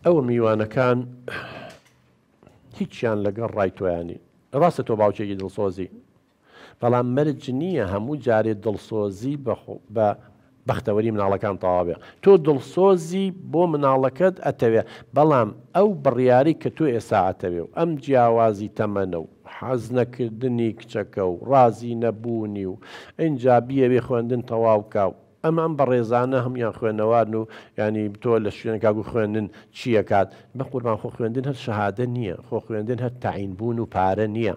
ئەوە میوانەکان هیچیان لەگەڵ ڕای تۆیانی ڕاستە تۆ باوکێکی دڵسۆزی بەڵام مەرج نییە هەموو جارێ دڵسۆزی بە بەختەوەری مناڵەکان تەواوێ تۆ دڵسۆزی بۆ مناڵەکەت ئەتەوێ بەڵام ئەو بڕیاری کە تۆ ئێستا ئەتەوێ و ئەم جیاوازی تەمەنە و حەز نەکردنی کچەکە و ڕازی نەبوونی و ئینجا بیەوێ خوێندن تەواوکە و ئەم بەڕێزانە هەمویان خوێنەوارن و ینی تۆ لە شوێنێکاگو خوێندن چیەکات بە قوربان خۆ خوێندن هەر شەهادە نییە خۆ خوێندن هەر تاعینبوون و پارە نییە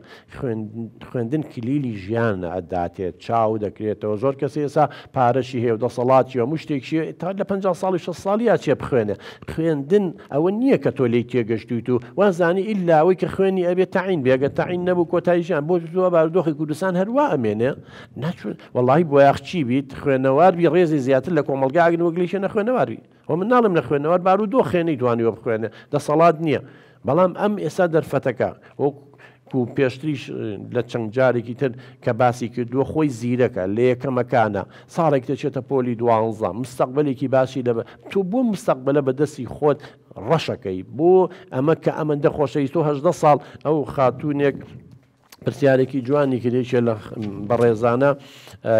خوێندن کلیلی ژیانە ئەداتێت چاو دەکرێتەوە زۆر کەس ئێسا پارەشی هەیە و دەسەڵاتی و مشتێکی تا لە 50 ساڵی 6 ساڵی چێ بخوێنێ خوێندن ئەوە نییە کە تۆ لی تێگەشتویت و وازانی ئیلا ئەوەی کە خوێنی ئەبێت تاعین بێگە تاعین نەبوو کۆتایی ژیان بۆ زۆر بارودۆخی کوردستان هەروە ئەمێنێ ناچون وەڵاهی بۆ یاخچی بیت خوێنەوار بی ڕێزی زیاتر لە کۆمەلگاگن وەگلیشە نەخوێنەواری و من ناڵم لە خوێنەوار بارودۆخ خێنەی توانیوە بخوێنێ دەسەڵات نییە بەڵام ئەم ئێستا دەرفەتەکە وەکو پێشتریش لە چەند جارێکی تر کە باسی کردووە خۆی زیرەکە لە یەکەمەکانە ساڵێک دەچێتە پۆلی 12 مستەقبلێکی باشی لە تۆ بۆ مستەقبلە بەدەستی خۆت ڕەشەکەی بۆ ئەمە کە ئەمەندە خۆشەویست تۆ 18 ساڵ ئەو خاتوونێک پرسیارێکی جوانی کردێکێ لە بەڕێزانە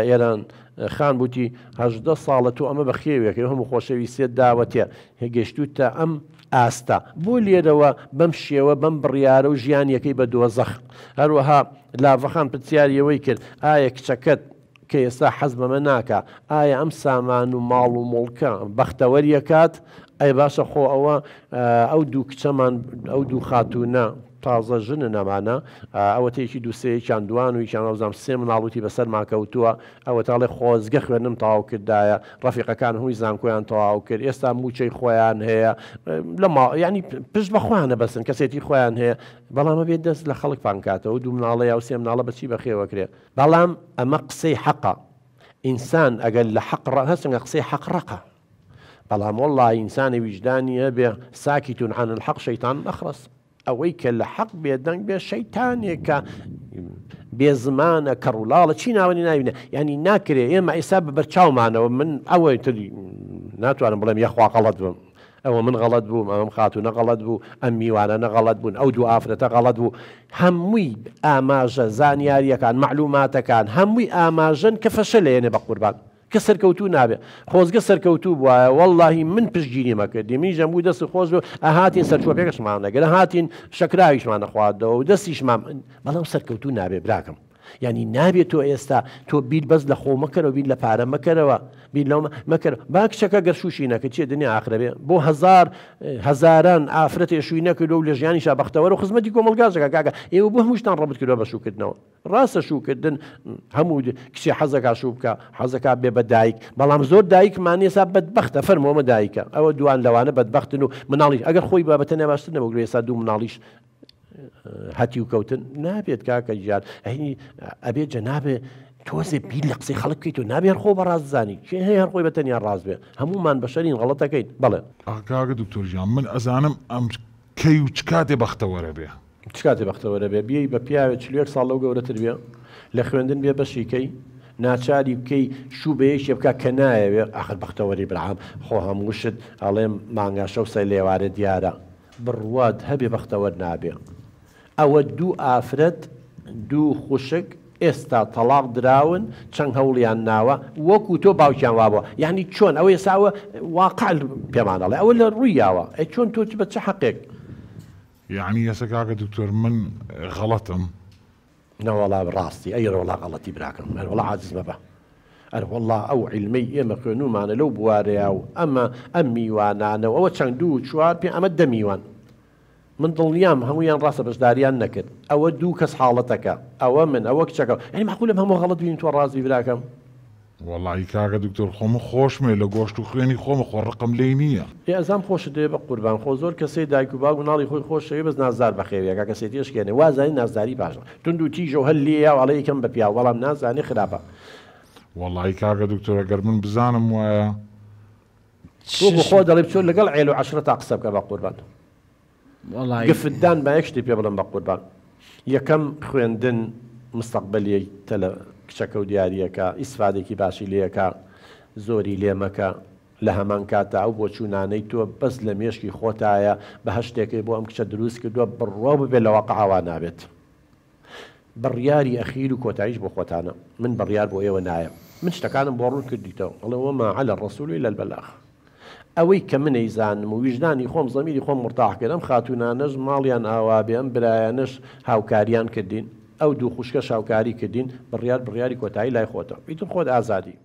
ئێران خان بوتی 18 ساڵە تۆ ئەمە بە خێوێکە هەموو خۆشەویستێت داوەتێ هێگەشتوتە ئەم ئاستا بۆ لێرەوە بەم شێوە بەم بڕیارە و ژیانیەکەی بە دۆزەخ هەروەها لاڤەخان پرسیاریەوەی کرد ئایا کچەکەت کە ئێستا حەز بەمە ناکە ئایا ئەم سامان و ماڵ و مڵکە بەختەوەریەکات ئەی باشە خۆ ئەوە ئەو دوو کچەمان ئەو دوو خاتوونە تازە ژنە نەمانە ئەوە تێکی دووسەیەکیان دوان و ییشان ئەوزام سێ مناڵوتی بەسەر ماکەوتووە ئەوە تاڵێ خۆزگە خوێنم تەواو کردایە ڕەفیقەکان هەمووی زانکۆیان تەواو کرد ئێستا موچەی خۆیان هەیە لە ینی پشت بە خۆیانە بەسن کەسێتی خۆیان هەیە بەڵامە بێت دەست لە خەڵک پانکاتەوە دوو مناڵە یا سێ مناڵە بەچی بەخێوەکرێ بەڵام ئەمە قسەی حەقە ئینسان ئەگەر لە حەق هەستنگە قسەی حەق ڕقە بەڵام وەڵڵا ئینسانی ویجدانی هەبێ ساکیتون عن الحەق شەیطان ئەخرس ئەوەی کە لە حەق بێدەنگ بێ شەیتانێکە بێ زمانە کەڕولاڵە چی ناوەنی ناوینە ینی ناکرێ ئێمە ئێستا بەرچاومانەوە من ئەوەی تری ناتوانم بڵێم یەخوا غەڵەت بم ئەوە من غەڵەت بووم ئەم خاتوونە غەڵەت بوو ئەم میوانە غەڵەت بوون ئەو دوو ئافرەتە غەڵەت بوو هەمووی ئاماژە زانیاریەکان معلوماتەکان هەمووی ئاماژەن کە فەشەلێنێ بە قوربان کە سەرکەوتوو نابێ خۆزگە سەرکەوتوو بووە وەڵڵاهی من پشتگیری مەکردی میژەم بوو دەست خۆش بوو ئەهاتین سەرچۆپێکشمان نەگەر هاتین شەکراویشمان نەخواردەوە و دەستیشمان بەڵام سەرکەوتوو نابێ براکەم ینی نابێت تۆ ئێستا تۆ بیر بەس لە خۆ مەکەرەوە بیر لە پارە مەکەرەوە بیر لەو مەکەر با کچەکە گەر شوشی نەکە چێ دنیا ئاخرەبێ بۆ هەزاران ئافرەت شووی نەکردو و لە ژیانیشا بەختەوەرە و خزمەتی کۆمەلگازەکە کاکە ئێوە بۆ هەمووشتان ڕەبت کردەوە بە شوکردنەوە ڕاستە شوکردن هەموو کچی حەزەکە شوو بکە حەزەکە بێ بە دایک بەڵام زۆر دایکمان ێستا بەدبەختە فەرمۆمە دایکە ئەوە دوان لەوانە بەدبەختن و مناڵیش ئەگەر خۆی بابەتە نەباشتر نەبوو ئێستا دوو مناڵیش هەتی و کەوتن نابێت کاکە گیان ئەهینی ئەبێت جەنابێ تۆزێ بیر لە قسەی خەڵک بکەیت و نابێت خۆ بە ڕاززانی چێ هەیە هەر خۆی بەتەنیا ڕاز بێ هەمومان بەشەرین غەڵەتەکەین بڵێ ئاکاگە دکتۆر ژیان من ئەزانم ئەم کەی و چ کاتێ بەختەوەرە بێ چ کاتێ بەختەوەرە بێ بیەی بە پیاوێت 40 ساڵ لەو گەورەتر بێ لە خوێندن بێ بەشیکەی ناچاری بکەی شوو بەیەشێ بکە کە نایەوێ ئاخر بەختەوەری برعام خۆ هەمووشت ئەڵێم مانگاشە و سەی لێوارە دیارە بڕوات هەبێ بەختەوەر نابێ ئەوە دوو ئافرەت دوو خوشک ئێستا تەلاق دراون چەند هەوڵیان ناوە وەکو تۆ باوکیان وابووە یعنی چۆن ئەوە ئێساوە واقع پێمانەڵێ ئەوە لە ڕوویاوە ئەی چۆن تۆ بە چه حەقێک یعنی ئێستا کاکە دکتۆر من غەڵەتم نەوەڵا ڕاستی ئەی ڕۆڵا غەڵەتی براکەم هەروەڵا عاجز مەبە ئەروەڵا ئەو عیلمەی ئێمە خوێنومانە لەو بوارەیە و ئەم میوانانەوە ئەوە چەند دوو چوار پێ ئەمە دە میوان من دڵنیام هەمویان ڕاستە بەشداریان نەکرد ئەوە دوو کەس حاڵەتەکە ئەوە من ئەوە کچەکە ینی معقولە هەموو غەڵەت بینین تۆ ڕازی براکەم وەڵی کاکە دکتۆر خۆمە خۆشمێ لە گۆشت و خوێنی خۆمە خۆ ڕقم لێی نییە ئەزام خۆشت دێ بە قوربان خۆ زۆر کەسەی دایک و باوک و ناڵی خۆی خۆشەوی بەس نازدار بەخێویەکە کەسێتی شکێنێ وازانی نازداری باشە تونند و تیژە و هەل لێە و ئەڵێ یەکەم بە پیاو بەڵام نازانی خراپە وەڵی کاکە دکتۆر ئەگەر من بزانم وایە تۆ خۆ دەڵێ بچۆ لەگەڵ عێل و عەشرە تا قسە بکە بە قوربان گفتدان بە یەک شتی پێ بڵم بە قوربان یەکەم خوێندن مستەقبەلی تە لە کچەکە و دیاریەکە ئیسفادێکی باشی لێەکە زۆری لێمەکە لە هەمان کاتە ئەو بۆ چوونانەی تۆ بەس لە مێشکی خۆتایە بە هەشتێکی بۆ ئەم کچە دروست کردووە بڕۆ ببێ لە واقعاوا نابێت. بڕیاری ئەخیر و کۆتاییش بۆ خۆتانە، من بڕیار بۆ ئێوە نایە، من شتەکانم بۆ ڕوون کردیتەوە، ئەڵێ وەما عەلە الرەسوول إلا البەلاغ. ئەوەی کە من ئەیزانم و ویژدانی خۆم زەمیری خۆم مرتاح کردم، خاتوونانەش ماڵیان ئاوا بێ، ئەم برایانش هاوکاریان کردین، ئەو دوو خوشکەش هاوکاری کردین، بڕیاری کۆتایی لای خۆتە، ئیتر خۆت ئازادی.